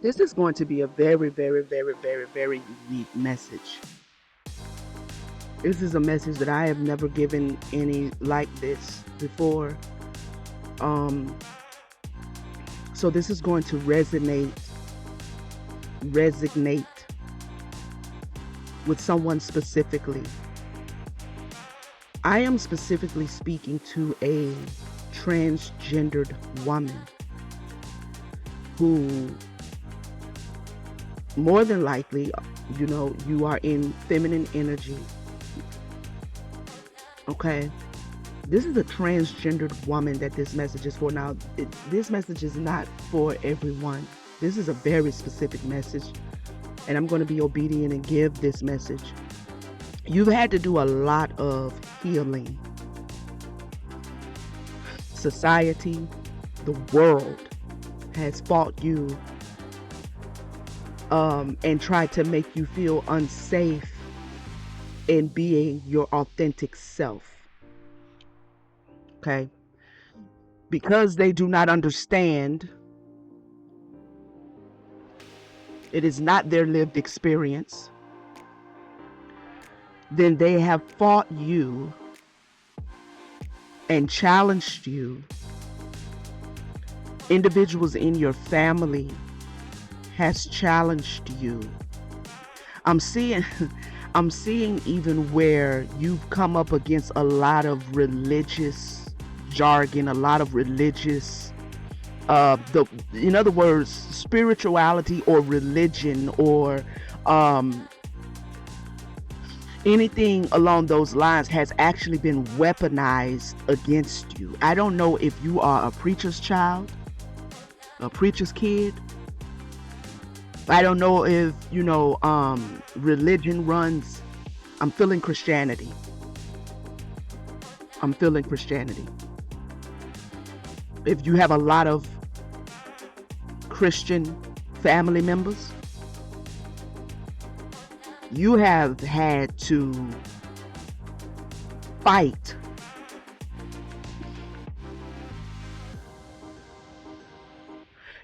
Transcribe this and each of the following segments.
This is going to be a very, very, very, very, very unique message. This is a message that I have never given any like this before. Um, so this is going to resonate with someone specifically. I am specifically speaking to a transgendered woman who, more than likely, you are in feminine energy. Okay. This is a transgendered woman that this message is for. Now, this message is not for everyone. This is a very specific message, and I'm going to be obedient and give this message. You've had to do a lot of healing. Society, the world has fought you and tried to make you feel unsafe in being your authentic self. Okay? Because they do not understand, it is not their lived experience, then they have fought you and challenged you. Individuals in your family has challenged you. I'm seeing even where you've come up against a lot of religious jargon, a lot of religious in other words, spirituality or religion or anything along those lines has actually been weaponized against you. I don't know if you are a preacher's child, a preacher's kid. I don't know if, religion runs. I'm feeling Christianity. If you have a lot of Christian family members, you have had to fight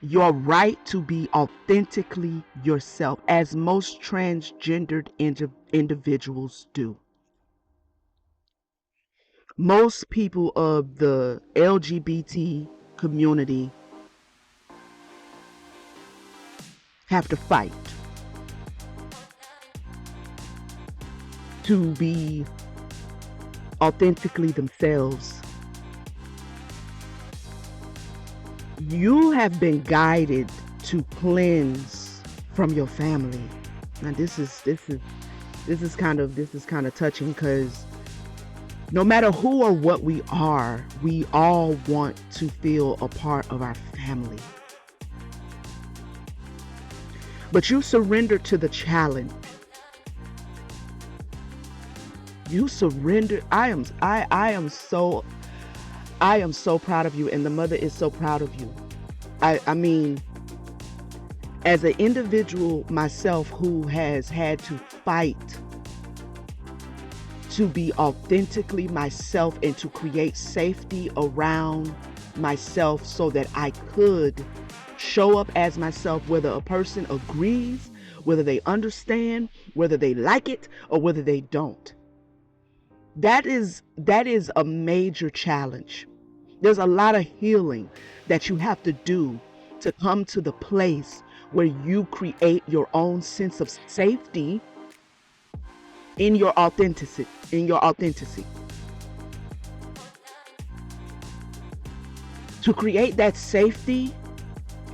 your right to be authentically yourself, as most transgendered individuals do. Most people of the LGBT community have to fight to be authentically themselves. You have been guided to cleanse from your family. Now this is kind of touching, because no matter who or what we all want to feel a part of our family. But you surrender to the challenge. You surrender. I am so proud of you, and the mother is so proud of you. I mean, as an individual myself who has had to fight to be authentically myself and to create safety around myself so that I could show up as myself, whether a person agrees, whether they understand, whether they like it, or whether they don't. That is a major challenge. There's a lot of healing that you have to do to come to the place where you create your own sense of safety in your authenticity. To create that safety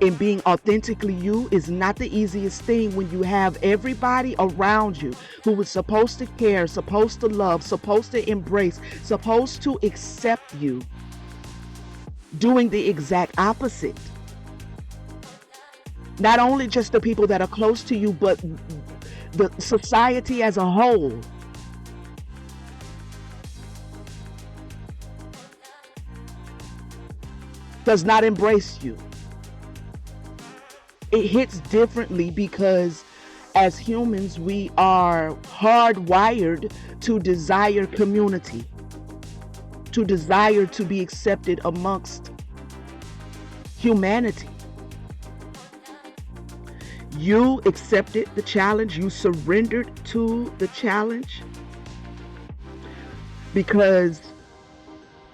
in being authentically you is not the easiest thing when you have everybody around you who is supposed to care, supposed to love, supposed to embrace, supposed to accept you, doing the exact opposite. Not only just the people that are close to you, but the society as a whole. Does not embrace you. It hits differently because as humans, we are hardwired to desire community, to desire to be accepted amongst humanity. You accepted the challenge. You surrendered to the challenge, because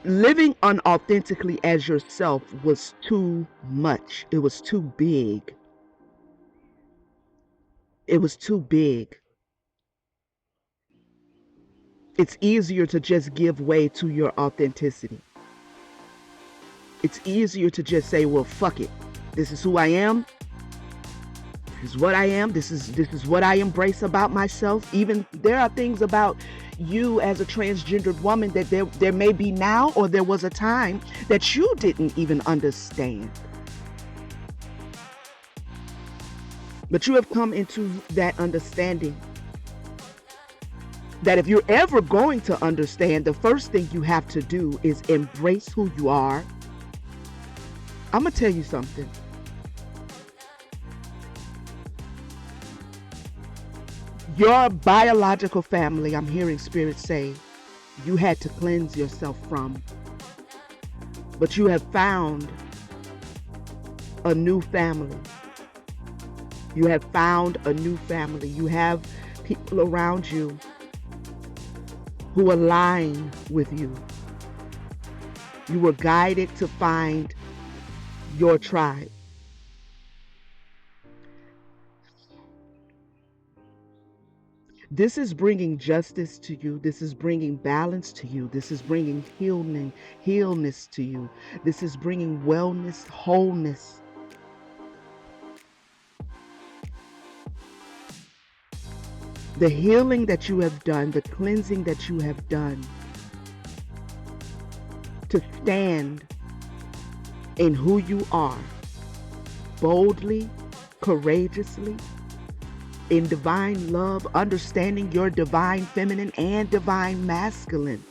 living unauthentically as yourself was too much. It was too big. It was too big. It's easier to just give way to your authenticity. It's easier to just say, well, fuck it. This is who I am. This is what I am. This is what I embrace about myself. Even there are things about you as a transgendered woman that there may be now, or there was a time that you didn't even understand. But you have come into that understanding that if you're ever going to understand, the first thing you have to do is embrace who you are. I'm going to tell you something. Your biological family, I'm hearing Spirit say, you had to cleanse yourself from. But you have found a new family. You have found a new family. You have people around you who align with you. You were guided to find your tribe. This is bringing justice to you. This is bringing balance to you. This is bringing healness to you. This is bringing wellness, wholeness. The healing that you have done, the cleansing that you have done, to stand in who you are, boldly, courageously, in divine love, understanding your divine feminine and divine masculine,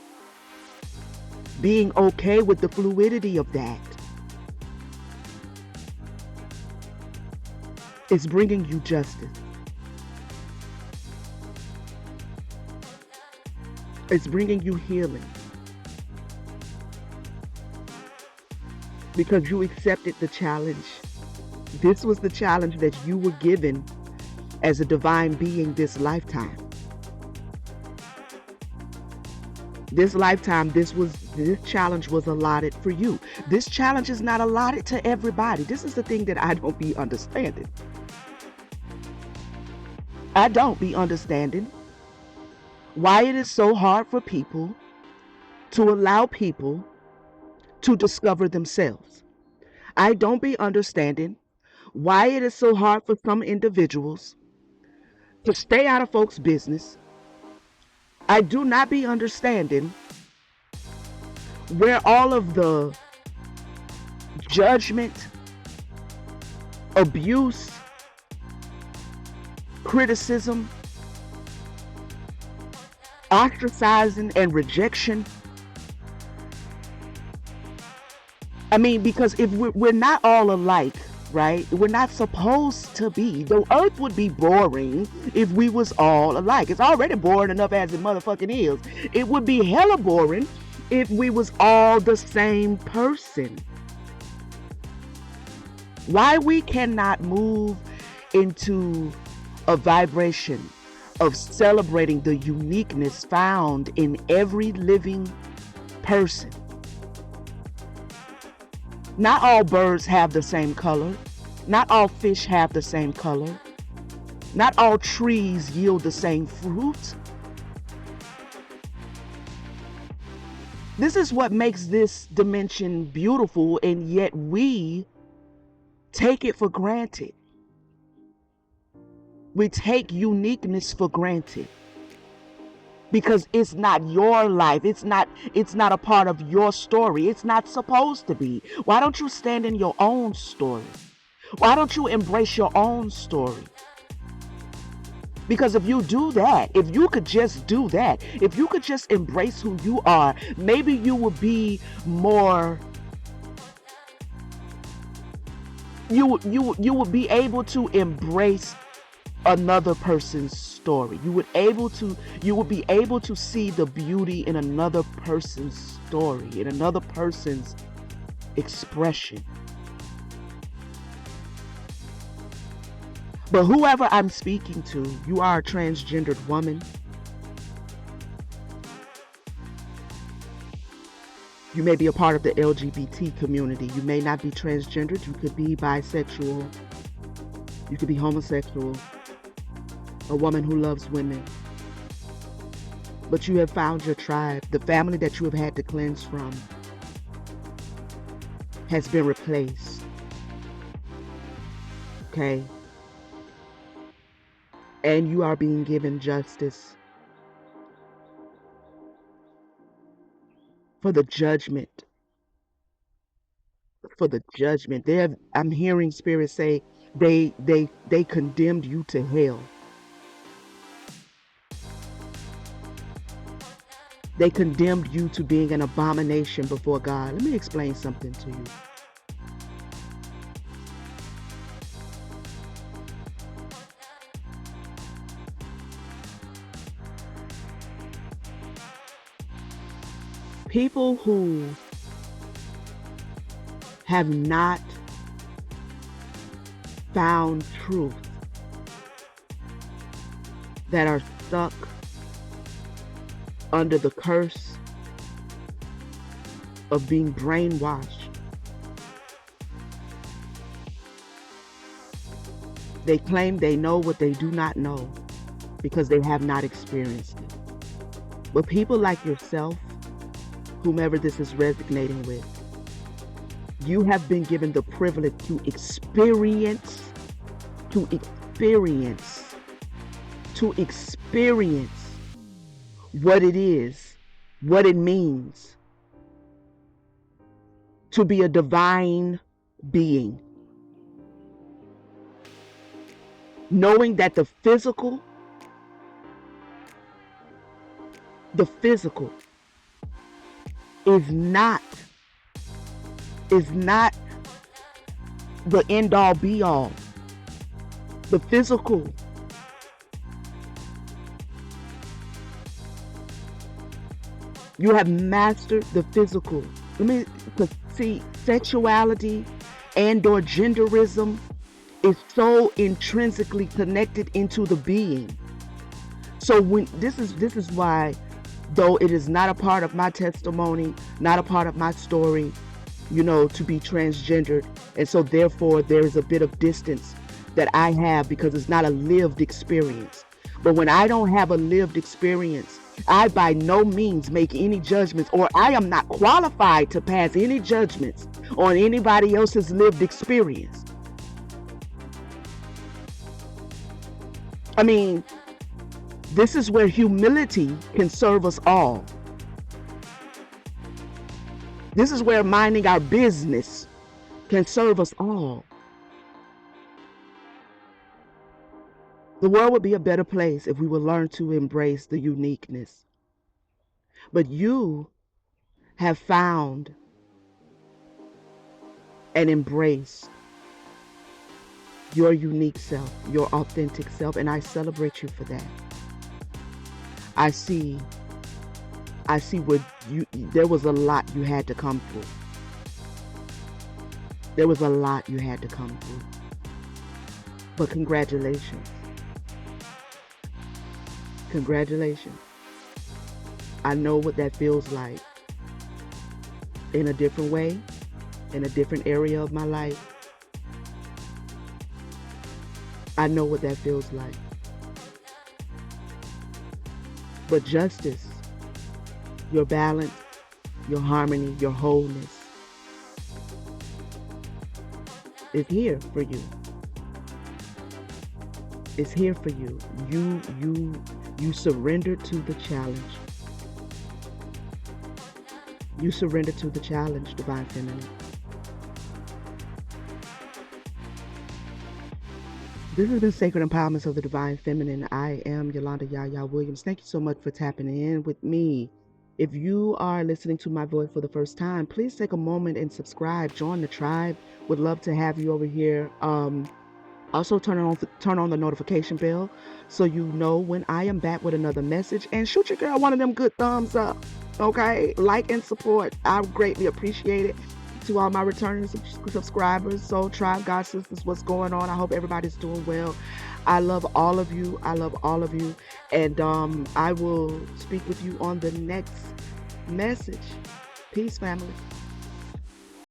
being okay with the fluidity of that. It's bringing you justice. It's bringing you healing. Because you accepted the challenge. This was the challenge that you were given as a divine being this lifetime. This lifetime, this challenge was allotted for you. This challenge is not allotted to everybody. This is the thing that I don't be understanding. I don't be understanding why it is so hard for people to allow people to discover themselves. I don't be understanding why it is so hard for some individuals to stay out of folks' business. I do not be understanding where all of the judgment, abuse, criticism, ostracizing, and rejection. I mean, because if we're not all alike, right? We're not supposed to be. The earth would be boring if we was all alike. It's already boring enough as it motherfucking is. It would be hella boring if we was all the same person. Why we cannot move into a vibration of celebrating the uniqueness found in every living person. Not all birds have the same color. Not all fish have the same color. Not all trees yield the same fruit. This is what makes this dimension beautiful, and yet we take it for granted. We take uniqueness for granted because it's not your life. It's not a part of your story. It's not supposed to be. Why don't you stand in your own story? Why don't you embrace your own story? Because if you do that, if you could just do that, if you could just embrace who you are, maybe you would be more, you would be able to embrace another person's story. You would be able to see the beauty in another person's story, in another person's expression. But whoever I'm speaking to, you are a transgendered woman. You may be a part of the LGBT community. You may not be transgendered. You could be bisexual. You could be homosexual. A woman who loves women. But you have found your tribe. The family that you have had to cleanse from has been replaced. Okay? And you are being given justice for the judgment. For the judgment. I'm hearing spirits say they condemned you to hell. They condemned you to being an abomination before God. Let me explain something to you. People who have not found truth, that are stuck under the curse of being brainwashed. They claim they know what they do not know because they have not experienced it. But people like yourself, whomever this is resonating with, you have been given the privilege to experience what it is, what it means to be a divine being. Knowing that the physical is not the end all be all. The physical you have mastered the physical. See, sexuality and or genderism is so intrinsically connected into the being. So when this is why, though it is not a part of my testimony, not a part of my story, to be transgendered, and so therefore there is a bit of distance that I have because it's not a lived experience. But when I don't have a lived experience, I by no means make any judgments, or I am not qualified to pass any judgments on anybody else's lived experience. I mean, this is where humility can serve us all. This is where minding our business can serve us all. The world would be a better place if we would learn to embrace the uniqueness. But you have found and embraced your unique self, your authentic self, and I celebrate you for that. I see what there was a lot you had to come through. There was a lot you had to come through. But congratulations. Congratulations. I know what that feels like. In a different way, in a different area of my life. I know what that feels like. But justice, your balance, your harmony, your wholeness is here for you. It's here for you. You surrender to the challenge. You surrender to the challenge, Divine Feminine. This has been Sacred Empowerments of the Divine Feminine. I am Yolanda YaYa Williams. Thank you so much for tapping in with me. If you are listening to my voice for the first time, please take a moment and subscribe. Join the tribe. Would love to have you over here. Also turn on the notification bell so you know when I am back with another message. And shoot your girl one of them good thumbs up. Okay? Like and support. I greatly appreciate it. to all my returning subscribers, Soul Tribe, God Sisters, what's going on? I hope everybody's doing well. I love all of you. I love all of you. And I will speak with you on the next message. Peace, family.